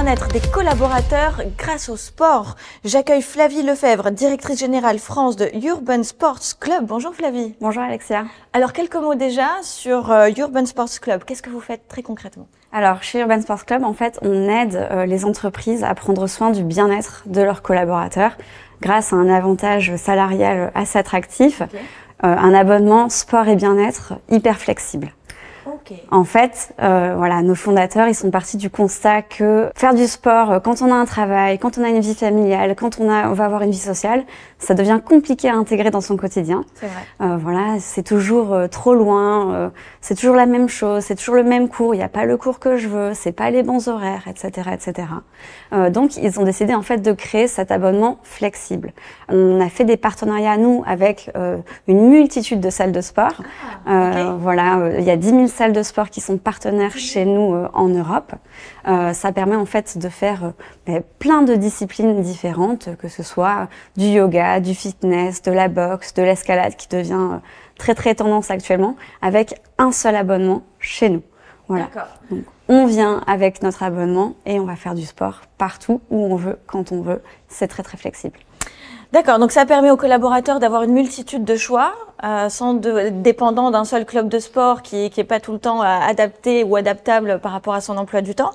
bien-être des collaborateurs grâce au sport. J'accueille Flavie Lefebvre, directrice générale France de Urban Sports Club. Bonjour Flavie. Bonjour Alexia. Alors quelques mots déjà sur Urban Sports Club. Qu'est-ce que vous faites très concrètement? Alors chez Urban Sports Club, en fait, on aide les entreprises à prendre soin du bien-être de leurs collaborateurs grâce à un avantage salarial assez attractif, un abonnement sport et bien-être hyper flexible. En fait, voilà, nos fondateurs, ils sont partis du constat que faire du sport quand on a un travail, quand on a une vie familiale, quand on va avoir une vie sociale, ça devient compliqué à intégrer dans son quotidien. C'est vrai. Voilà, c'est toujours trop loin, c'est toujours la même chose, c'est toujours le même cours, il n'y a pas le cours que je veux, c'est pas les bons horaires, etc., etc. Donc, ils ont décidé en fait de créer cet abonnement flexible. On a fait des partenariats, nous, avec une multitude de salles de sport. Voilà, il y a 10 000 salles de sport qui sont partenaires chez nous en Europe. Ça permet en fait de faire plein de disciplines différentes, que ce soit du yoga, du fitness, de la boxe, de l'escalade qui devient très très tendance actuellement, avec un seul abonnement chez nous. Voilà. Donc, on vient avec notre abonnement et on va faire du sport partout où on veut, quand on veut. C'est très très flexible. D'accord, donc ça permet aux collaborateurs d'avoir une multitude de choix, dépendant d'un seul club de sport qui est pas tout le temps adapté ou adaptable par rapport à son emploi du temps.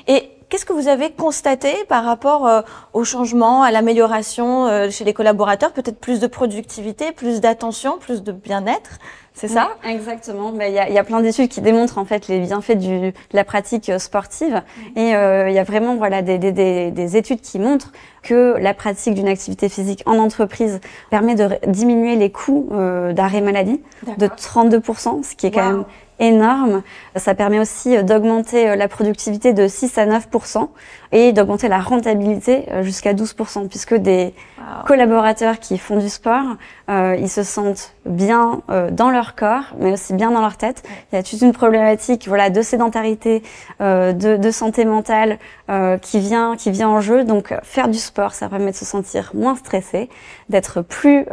Et qu'est-ce que vous avez constaté par rapport au changement, à l'amélioration chez les collaborateurs? Peut-être plus de productivité, plus d'attention, plus de bien-être, c'est ça? Oui, exactement. Il y a plein d'études qui démontrent en fait les bienfaits de la pratique sportive. Et il y a vraiment voilà des études qui montrent que la pratique d'une activité physique en entreprise permet de diminuer les coûts d'arrêt maladie de 32%, ce qui est quand même énorme. Ça permet aussi d'augmenter la productivité de 6 à 9% et d'augmenter la rentabilité jusqu'à 12%, puisque des collaborateurs qui font du sport, ils se sentent bien dans leur corps, mais aussi bien dans leur tête. Il y a toute une problématique voilà, de sédentarité, de santé mentale qui vient en jeu. Donc faire du sport, ça permet de se sentir moins stressé, d'être plus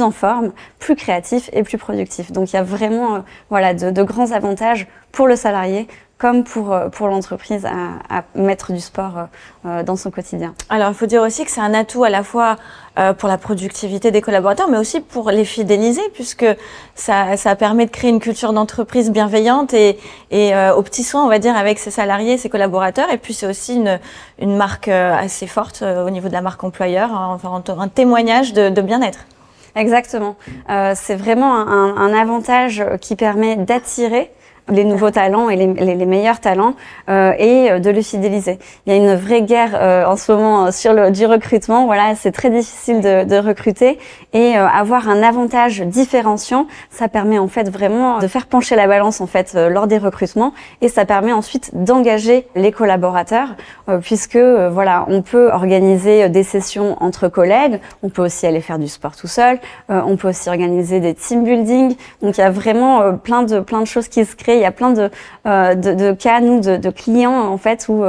en forme, plus créatif et plus productif. Donc il y a vraiment voilà, de grands avantages pour le salarié comme pour l'entreprise à mettre du sport dans son quotidien. Alors, il faut dire aussi que c'est un atout à la fois pour la productivité des collaborateurs, mais aussi pour les fidéliser, puisque ça permet de créer une culture d'entreprise bienveillante et aux petits soins, on va dire, avec ses salariés, ses collaborateurs. Et puis, c'est aussi une marque assez forte au niveau de la marque employeur, enfin, un témoignage de bien-être. Exactement. C'est vraiment un avantage qui permet d'attirer les nouveaux talents et les meilleurs talents et de les fidéliser. Il y a une vraie guerre en ce moment sur du recrutement. Voilà, c'est très difficile de recruter et avoir un avantage différenciant, ça permet en fait vraiment de faire pencher la balance en fait lors des recrutements et ça permet ensuite d'engager les collaborateurs puisque voilà, on peut organiser des sessions entre collègues, on peut aussi aller faire du sport tout seul, on peut aussi organiser des team building. Donc il y a vraiment plein de choses qui se créent. Il y a plein de cas, nous, de clients, en fait, où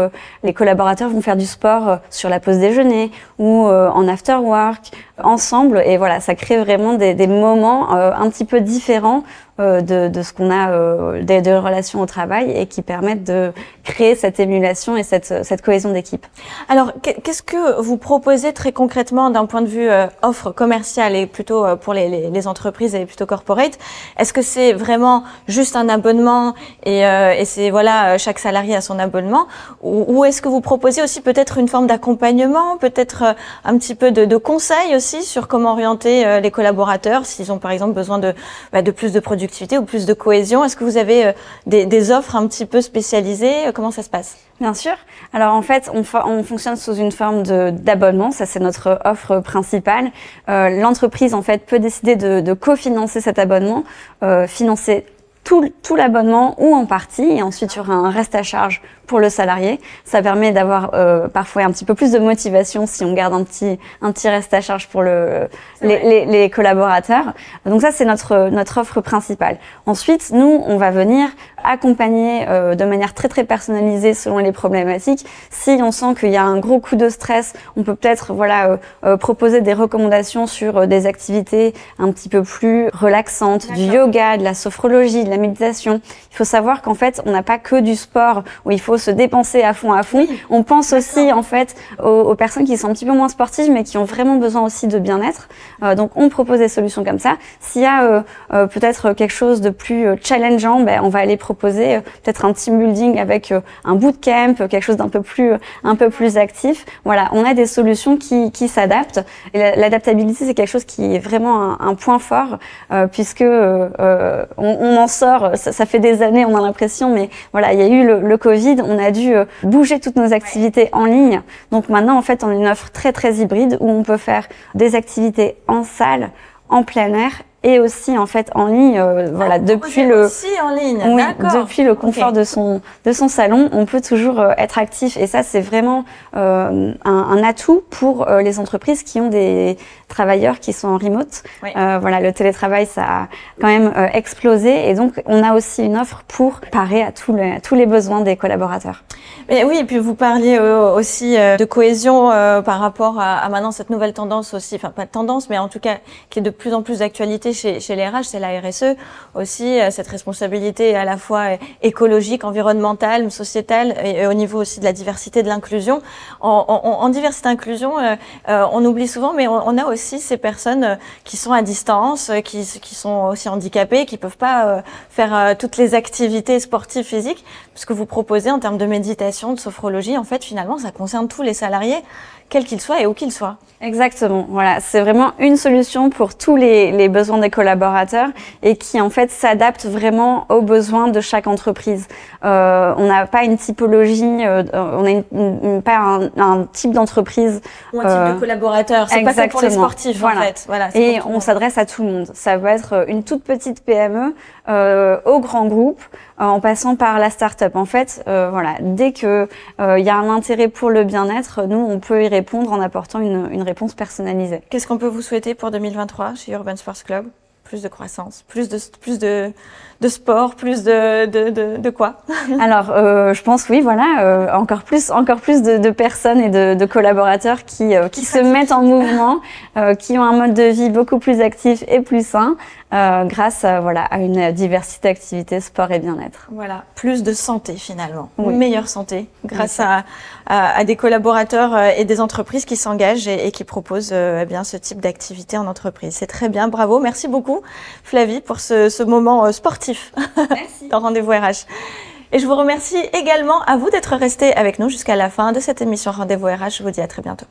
les collaborateurs vont faire du sport sur la pause déjeuner ou en after work, ensemble. Et voilà, ça crée vraiment des moments un petit peu différents de ce qu'on a des relations au travail et qui permettent de créer cette émulation et cette cohésion d'équipe. Alors, qu'est-ce que vous proposez très concrètement d'un point de vue offre commerciale et plutôt pour les entreprises et plutôt corporate? Est-ce que c'est vraiment juste un abonnement et c'est voilà, chaque salarié a son abonnement, ou est-ce que vous proposez aussi peut-être une forme d'accompagnement, peut-être un petit peu de conseils aussi sur comment orienter les collaborateurs s'ils ont par exemple besoin de plus de productivité ou plus de cohésion? Est-ce que vous avez des offres un petit peu spécialisées? Comment ça se passe? Bien sûr. Alors en fait, on fonctionne sous une forme d'abonnement. Ça, c'est notre offre principale. L'entreprise en fait peut décider de cofinancer cet abonnement, financer tout l'abonnement ou en partie, et ensuite il y aura un reste à charge pour le salarié. Ça permet d'avoir parfois un petit peu plus de motivation si on garde un petit reste à charge pour les collaborateurs. Donc ça, c'est notre offre principale. Ensuite, nous, on va venir accompagner de manière très très personnalisée selon les problématiques. Si on sent qu'il y a un gros coup de stress, on peut peut-être proposer des recommandations sur des activités un petit peu plus relaxantes, du yoga, de la sophrologie, de la méditation. Il faut savoir qu'en fait, on n'a pas que du sport où il faut faut se dépenser à fond. Oui. On pense aussi en fait aux personnes qui sont un petit peu moins sportives mais qui ont vraiment besoin aussi de bien-être. Donc on propose des solutions comme ça. S'il y a peut-être quelque chose de plus challengeant, ben, on va aller proposer peut-être un team building avec un bootcamp, quelque chose d'un peu plus actif. Voilà, on a des solutions qui s'adaptent. Et l'adaptabilité, c'est quelque chose qui est vraiment un point fort puisque on en sort. Ça fait des années, on a l'impression, mais voilà, il y a eu le Covid, on a dû bouger toutes nos activités en ligne. Donc maintenant, en fait, on a une offre très hybride où on peut faire des activités en salle, en plein air et aussi en fait en ligne. Voilà, depuis aussi en ligne. Oui, depuis le confort de son salon, on peut toujours être actif et ça c'est vraiment un atout pour les entreprises qui ont des travailleurs qui sont en remote. Oui. Voilà, le télétravail ça a quand même explosé et donc on a aussi une offre pour parer à tous les besoins des collaborateurs. Mais oui, et puis vous parliez aussi de cohésion par rapport à maintenant cette nouvelle tendance aussi, enfin pas de tendance, mais en tout cas qui est de plus en plus d'actualité chez les RH, c'est la RSE aussi, cette responsabilité à la fois écologique, environnementale, sociétale et au niveau aussi de la diversité, de l'inclusion. En diversité inclusion, on oublie souvent, mais on a aussi ces personnes qui sont à distance, qui sont aussi handicapées, qui peuvent pas faire toutes les activités sportives physiques. Ce que vous proposez en termes de méditation, de sophrologie, en fait, finalement, ça concerne tous les salariés, quels qu'ils soient et où qu'ils soient. Exactement. Voilà, c'est vraiment une solution pour tous les besoins des collaborateurs et qui en fait s'adapte vraiment aux besoins de chaque entreprise. On n'a pas une typologie, on a pas un type d'entreprise ou un type de collaborateur. C'est pas que pour les sportifs en fait. Voilà, et on s'adresse à tout le monde. Ça va être une toute petite PME au grand groupe, en passant par la start-up. En fait, voilà, dès que il y a un intérêt pour le bien-être, nous on peut y répondre en apportant une réponse personnalisée. Qu'est-ce qu'on peut vous souhaiter pour 2023 chez Urban Sports Club? Plus de croissance, plus de sport, plus de quoi? Alors, je pense oui, voilà, encore plus de personnes et de collaborateurs qui se mettent en mouvement, qui ont un mode de vie beaucoup plus actif et plus sain, grâce voilà à une diversité d'activités, sport et bien-être. Voilà, plus de santé finalement, oui. Une meilleure santé, grâce à des collaborateurs et des entreprises qui s'engagent et qui proposent eh bien ce type d'activité en entreprise. C'est très bien, bravo, merci beaucoup Flavie pour ce moment sportif dans Rendez-vous RH. Et je vous remercie également à vous d'être restés avec nous jusqu'à la fin de cette émission Rendez-vous RH. Je vous dis à très bientôt.